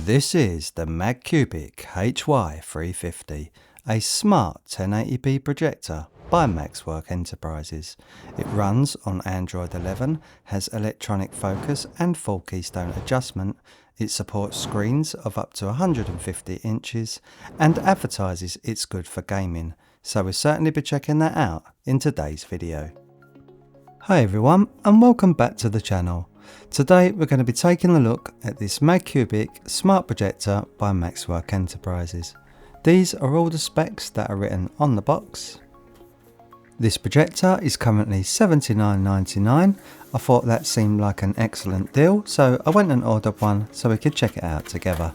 This is the Magcubic HY350, a smart 1080p projector by Maxwork Enterprises. It runs on Android 11, has electronic focus and full Keystone Adjustment. It supports screens of up to 150 inches and advertises it's good for gaming, so we'll certainly be checking that out in today's video. Hi everyone, and welcome back to the channel. Today we're going to be taking a look at this Magcubic smart projector by Maxwork Enterprises. These are all the specs that are written on the box. This projector is currently $79.99. I thought that seemed like an excellent deal, so I went and ordered one so we could check it out together.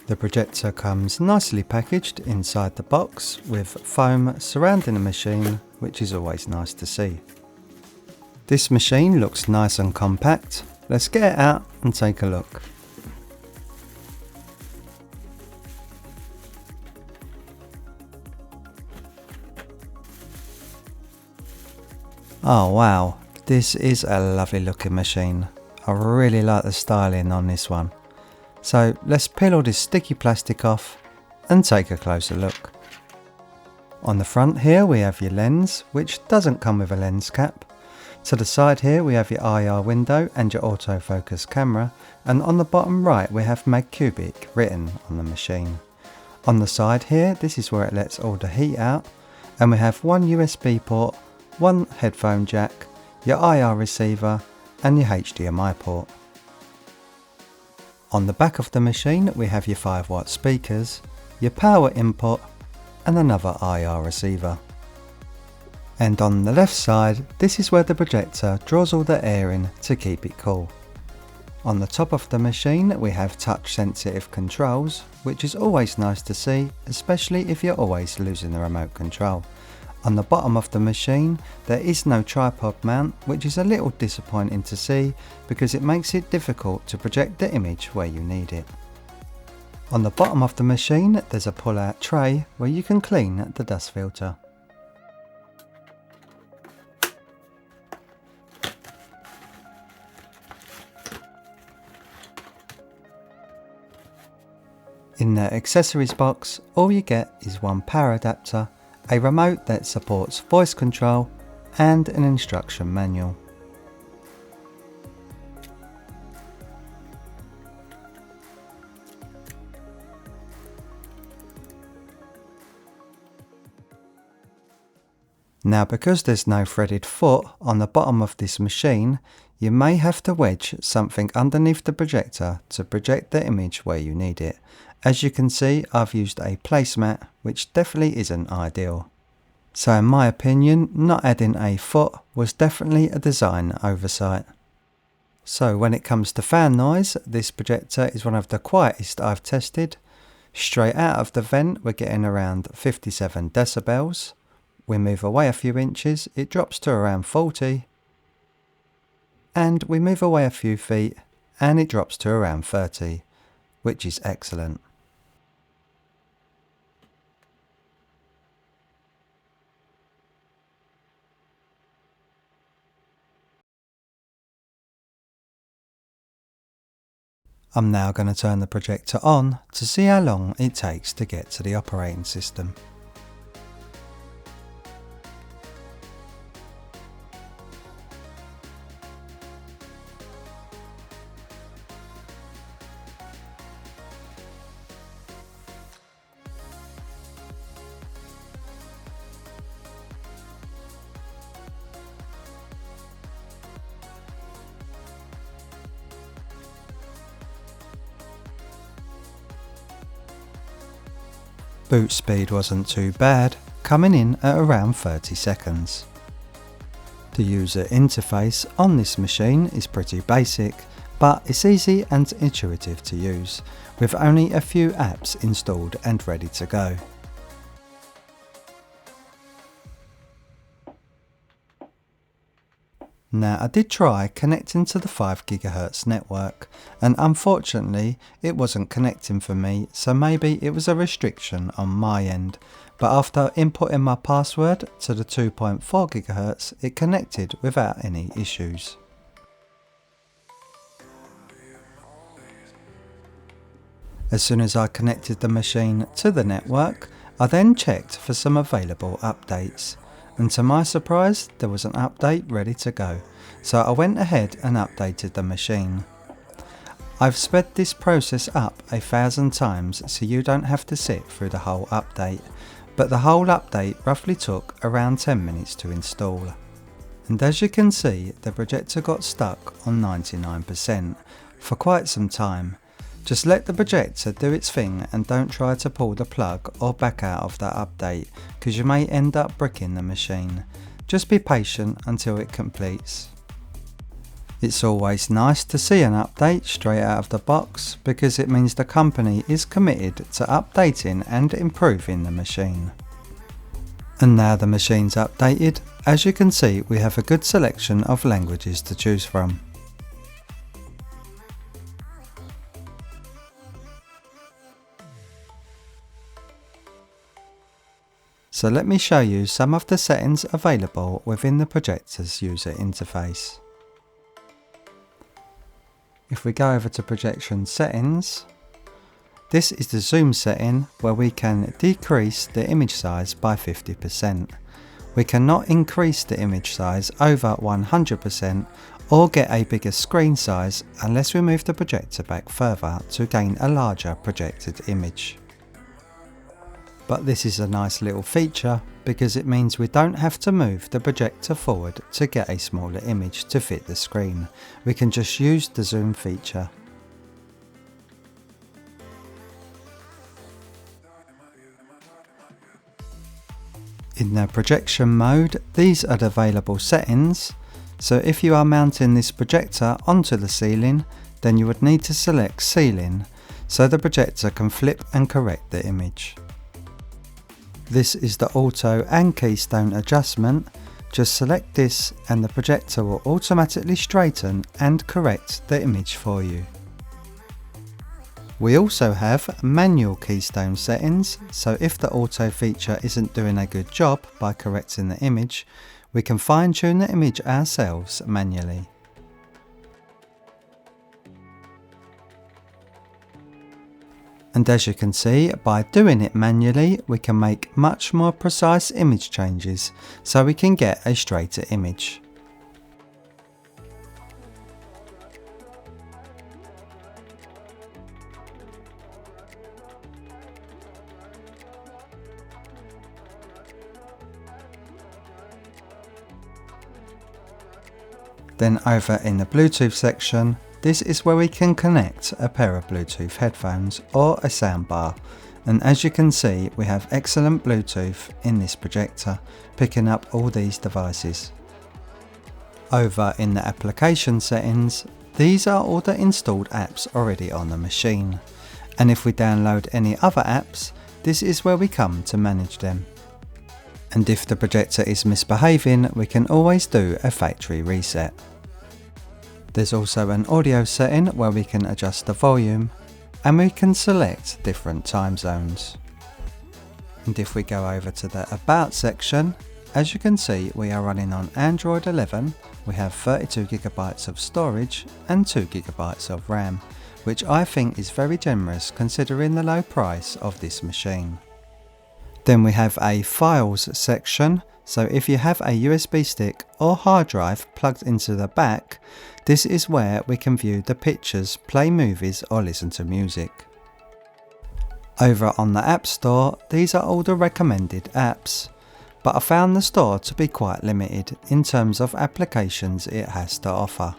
The projector comes nicely packaged inside the box with foam surrounding the machine, which is always nice to see. This machine looks nice and compact. Let's get it out and take a look. Oh wow, this is a lovely looking machine. I really like the styling on this one. So let's peel all this sticky plastic off and take a closer look. On the front here we have your lens, which doesn't come with a lens cap. To the side here we have your IR window and your autofocus camera, and on the bottom right we have Magcubic written on the machine. On the side here, this is where it lets all the heat out, and we have one USB port, one headphone jack, your IR receiver and your HDMI port. On the back of the machine we have your 5-watt speakers, your power input and another IR receiver. And on the left side, this is where the projector draws all the air in to keep it cool. On the top of the machine we have touch sensitive controls, which is always nice to see, especially if you're always losing the remote control. On the bottom of the machine there is no tripod mount, which is a little disappointing to see because it makes it difficult to project the image where you need it. On the bottom of the machine there's a pull-out tray where you can clean the dust filter. In the accessories box, all you get is one power adapter, a remote that supports voice control and an instruction manual. Now because there's no threaded foot on the bottom of this machine, you may have to wedge something underneath the projector to project the image where you need it. As you can see, I've used a placemat, which definitely isn't ideal. So in my opinion, not adding a foot was definitely a design oversight. So when it comes to fan noise, this projector is one of the quietest I've tested. Straight out of the vent we're getting around 57 decibels. We move away a few inches, it drops to around 40. And we move away a few feet and it drops to around 30, which is excellent. I'm now going to turn the projector on to see how long it takes to get to the operating system. Boot speed wasn't too bad, coming in at around 30 seconds. The user interface on this machine is pretty basic, but it's easy and intuitive to use, with only a few apps installed and ready to go. Now I did try connecting to the 5 GHz network, and unfortunately it wasn't connecting for me, so maybe it was a restriction on my end, but after inputting my password to the 2.4 GHz it connected without any issues. As soon as I connected the machine to the network, I then checked for some available updates, and to my surprise there was an update ready to go, so I went ahead and updated the machine. I've sped this process up 1,000 times so you don't have to sit through the whole update, but the whole update roughly took around 10 minutes to install. And as you can see, the projector got stuck on 99% for quite some time. Just let the projector do its thing and don't try to pull the plug or back out of that update, because you may end up bricking the machine. Just be patient until it completes. It's always nice to see an update straight out of the box, because it means the company is committed to updating and improving the machine. And now the machine's updated, as you can see we have a good selection of languages to choose from. So let me show you some of the settings available within the projector's user interface. If we go over to projection settings, this is the zoom setting where we can decrease the image size by 50%. We cannot increase the image size over 100% or get a bigger screen size unless we move the projector back further to gain a larger projected image. But this is a nice little feature because it means we don't have to move the projector forward to get a smaller image to fit the screen. We can just use the zoom feature. In the projection mode, these are the available settings. So if you are mounting this projector onto the ceiling, then you would need to select ceiling so the projector can flip and correct the image. This is the auto and keystone adjustment. Just select this and the projector will automatically straighten and correct the image for you. We also have manual keystone settings, so if the auto feature isn't doing a good job by correcting the image, we can fine tune the image ourselves manually. And as you can see, by doing it manually, we can make much more precise image changes so we can get a straighter image. Then over in the Bluetooth section, this is where we can connect a pair of Bluetooth headphones or a soundbar, and as you can see we have excellent Bluetooth in this projector, picking up all these devices. Over in the application settings, these are all the installed apps already on the machine, and if we download any other apps, this is where we come to manage them. And if the projector is misbehaving, we can always do a factory reset. There's also an audio setting where we can adjust the volume, and we can select different time zones. And if we go over to the About section, as you can see we are running on Android 11, we have 32GB of storage and 2GB of RAM, which I think is very generous considering the low price of this machine. Then we have a Files section, so if you have a USB stick or hard drive plugged into the back, this is where we can view the pictures, play movies or listen to music. Over on the App Store, these are all the recommended apps, but I found the store to be quite limited in terms of applications it has to offer.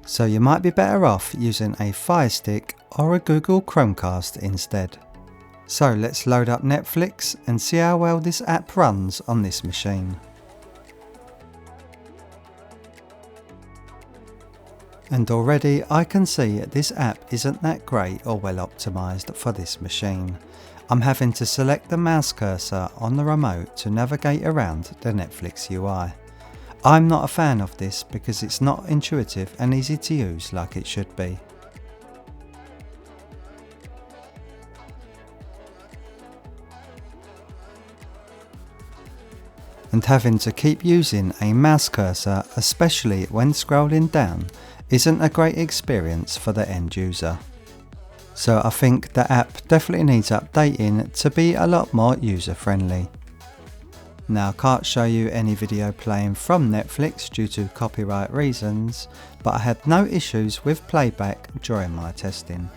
So you might be better off using a Fire Stick or a Google Chromecast instead. So let's load up Netflix and see how well this app runs on this machine. And already I can see this app isn't that great or well optimized for this machine. I'm having to select the mouse cursor on the remote to navigate around the Netflix UI. I'm not a fan of this because it's not intuitive and easy to use like it should be. And having to keep using a mouse cursor, especially when scrolling down, isn't a great experience for the end user. So I think the app definitely needs updating to be a lot more user friendly. Now I can't show you any video playing from Netflix due to copyright reasons, but I had no issues with playback during my testing.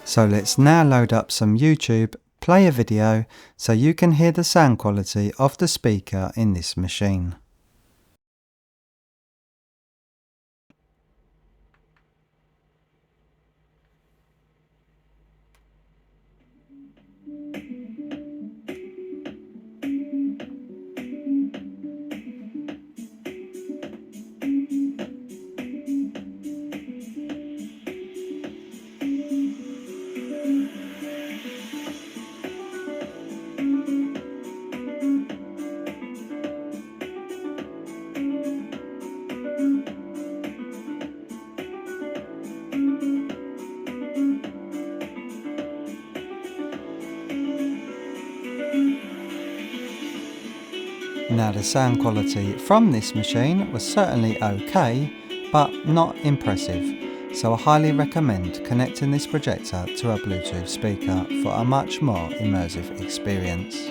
So let's now load up some YouTube, play a video so you can hear the sound quality of the speaker in this machine. Now the sound quality from this machine was certainly okay, but not impressive, so I highly recommend connecting this projector to a Bluetooth speaker for a much more immersive experience.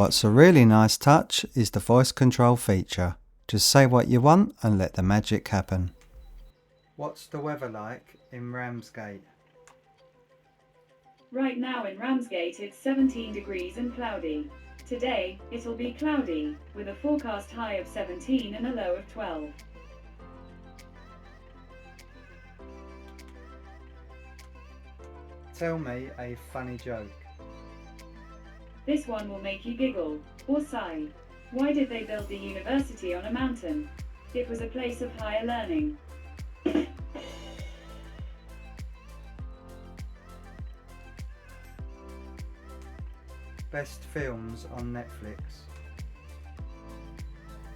What's a really nice touch is the voice control feature. Just say what you want and let the magic happen. What's the weather like in Ramsgate? Right now in Ramsgate it's 17 degrees and cloudy. Today, it'll be cloudy, with a forecast high of 17 and a low of 12. Tell me a funny joke. This one will make you giggle, or sigh. Why did they build the university on a mountain? It was a place of higher learning. Best films on Netflix.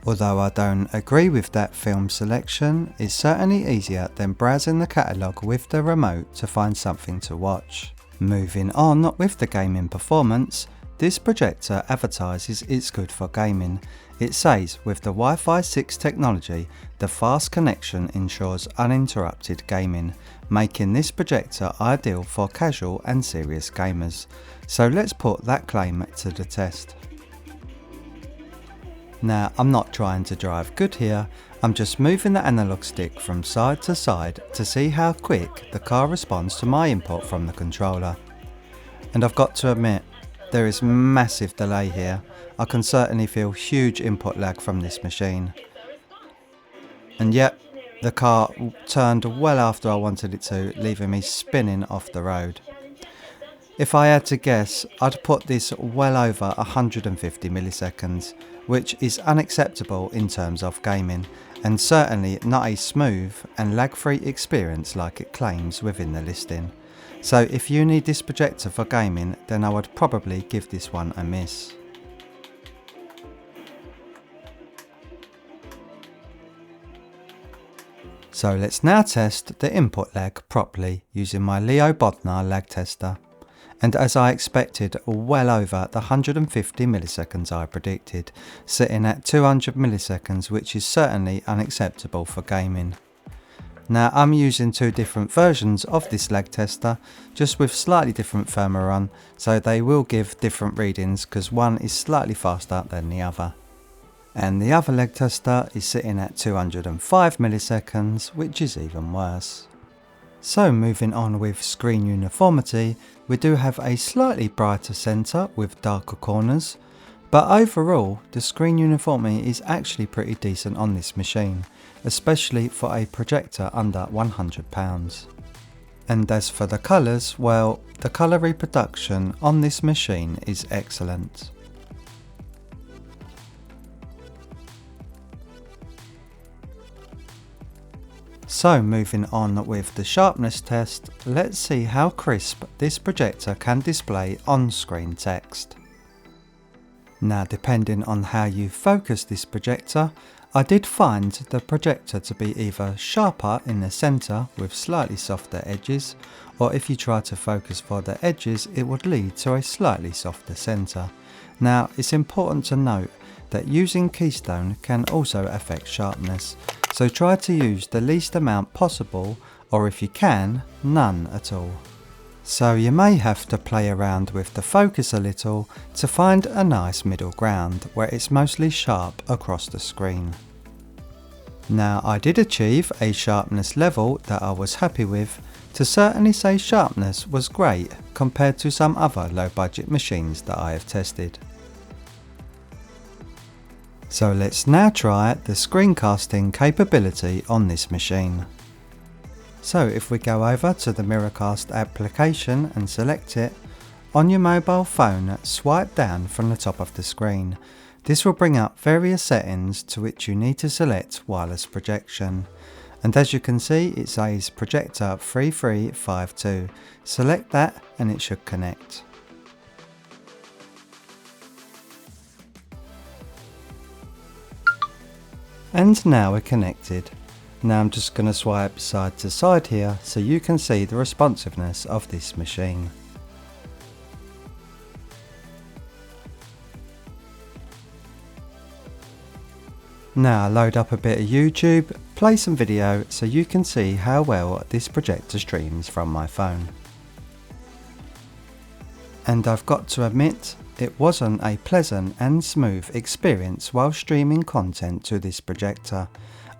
Although I don't agree with that film selection, it's certainly easier than browsing the catalogue with the remote to find something to watch. Moving on with the gaming performance, this projector advertises it's good for gaming. It says with the Wi-Fi 6 technology, the fast connection ensures uninterrupted gaming, making this projector ideal for casual and serious gamers. So let's put that claim to the test. Now I'm not trying to drive good here, I'm just moving the analog stick from side to side to see how quick the car responds to my input from the controller. And I've got to admit, there is massive delay here. I can certainly feel huge input lag from this machine. And yet, the car turned well after I wanted it to, leaving me spinning off the road. If I had to guess, I'd put this well over 150 milliseconds, which is unacceptable in terms of gaming, and certainly not a smooth and lag-free experience like it claims within the listing. So if you need this projector for gaming, then I would probably give this one a miss. So let's now test the input lag properly using my Leo Bodnar lag tester. And as I expected, well over the 150 milliseconds I predicted, sitting at 200 milliseconds, which is certainly unacceptable for gaming. Now I'm using two different versions of this lag tester, just with slightly different firmware on, so they will give different readings because one is slightly faster than the other. And the other lag tester is sitting at 205 milliseconds, which is even worse. So moving on with screen uniformity, we do have a slightly brighter centre with darker corners, but overall the screen uniformity is actually pretty decent on this machine, especially for a projector under £100. And as for the colours, well, the colour reproduction on this machine is excellent. So moving on with the sharpness test, let's see how crisp this projector can display on-screen text. Now, depending on how you focus this projector, I did find the projector to be either sharper in the centre with slightly softer edges, or if you try to focus for the edges it would lead to a slightly softer centre. Now, it's important to note that using Keystone can also affect sharpness, so try to use the least amount possible, or if you can, none at all. So you may have to play around with the focus a little to find a nice middle ground where it's mostly sharp across the screen. Now, I did achieve a sharpness level that I was happy with. To certainly say sharpness was great compared to some other low budget machines that I have tested. So let's now try the screencasting capability on this machine. So if we go over to the Miracast application and select it, on your mobile phone swipe down from the top of the screen. This will bring up various settings to which you need to select wireless projection. And as you can see, it says Projector 3352. Select that and it should connect. And now we're connected. Now I'm just going to swipe side to side here so you can see the responsiveness of this machine. Now load up a bit of YouTube, play some video so you can see how well this projector streams from my phone. And I've got to admit, it wasn't a pleasant and smooth experience while streaming content to this projector.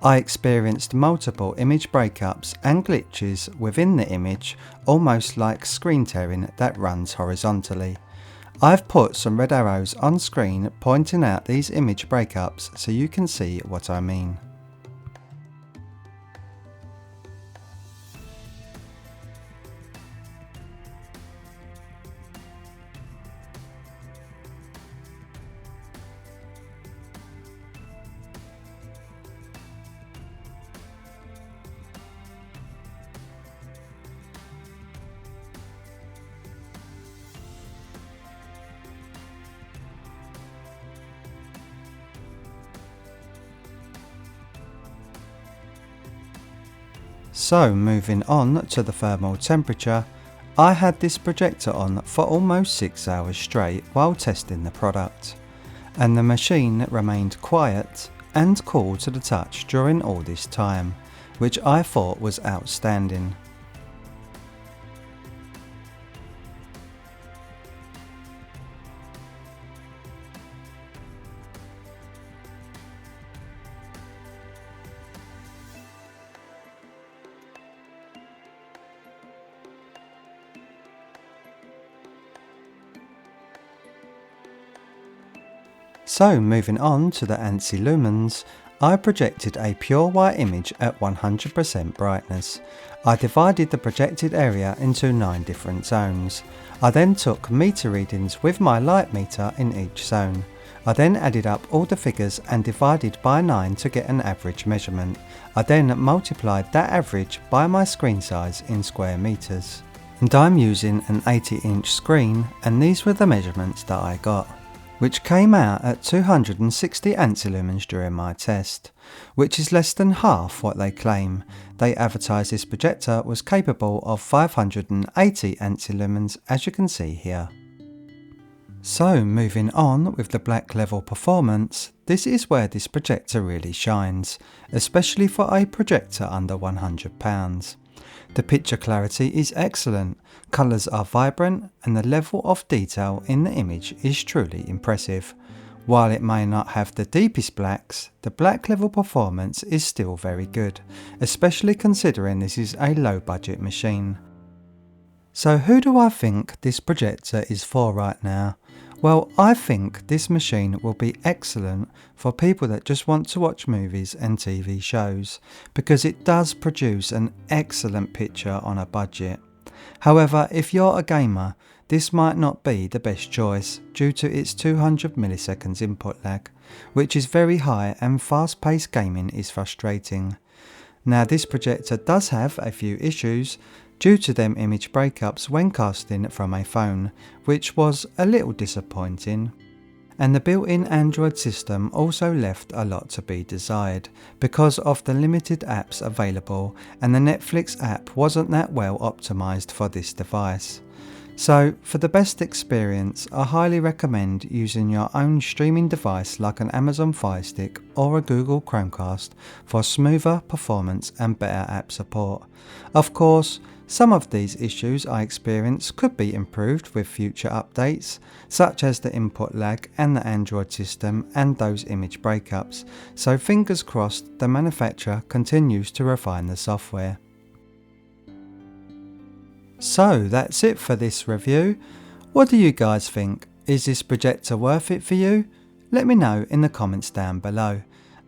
I experienced multiple image breakups and glitches within the image, almost like screen tearing that runs horizontally. I've put some red arrows on screen pointing out these image breakups so you can see what I mean. So moving on to the thermal temperature, I had this projector on for almost 6 hours straight while testing the product, and the machine remained quiet and cool to the touch during all this time, which I thought was outstanding. So moving on to the Ansi lumens, I projected a pure white image at 100% brightness. I divided the projected area into 9 different zones. I then took meter readings with my light meter in each zone. I then added up all the figures and divided by 9 to get an average measurement. I then multiplied that average by my screen size in square meters. And I'm using an 80-inch screen, and these were the measurements that I got, which came out at 260 Ansi lumens during my test, which is less than half what they claim. They advertised this projector was capable of 580 Ansi lumens, as you can see here. So moving on with the black level performance, this is where this projector really shines, especially for a projector under £100. The picture clarity is excellent, colours are vibrant, and the level of detail in the image is truly impressive. While it may not have the deepest blacks, the black level performance is still very good, especially considering this is a low budget machine. So who do I think this projector is for right now? Well, I think this machine will be excellent for people that just want to watch movies and TV shows, because it does produce an excellent picture on a budget. However, if you're a gamer, this might not be the best choice due to its 200 milliseconds input lag, which is very high, and fast-paced gaming is frustrating. Now, this projector does have a few issues due to them image breakups when casting from a phone, which was a little disappointing. And the built-in Android system also left a lot to be desired because of the limited apps available, and the Netflix app wasn't that well optimized for this device. So, for the best experience, I highly recommend using your own streaming device like an Amazon Fire Stick or a Google Chromecast for smoother performance and better app support. Of course, some of these issues I experienced could be improved with future updates, such as the input lag and the Android system and those image breakups, so fingers crossed the manufacturer continues to refine the software. So that's it for this review. What do you guys think? Is this projector worth it for you? Let me know in the comments down below.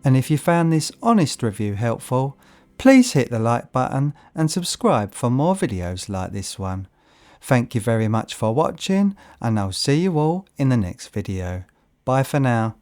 And if you found this honest review helpful, please hit the like button and subscribe for more videos like this one. Thank you very much for watching, and I'll see you all in the next video. Bye for now.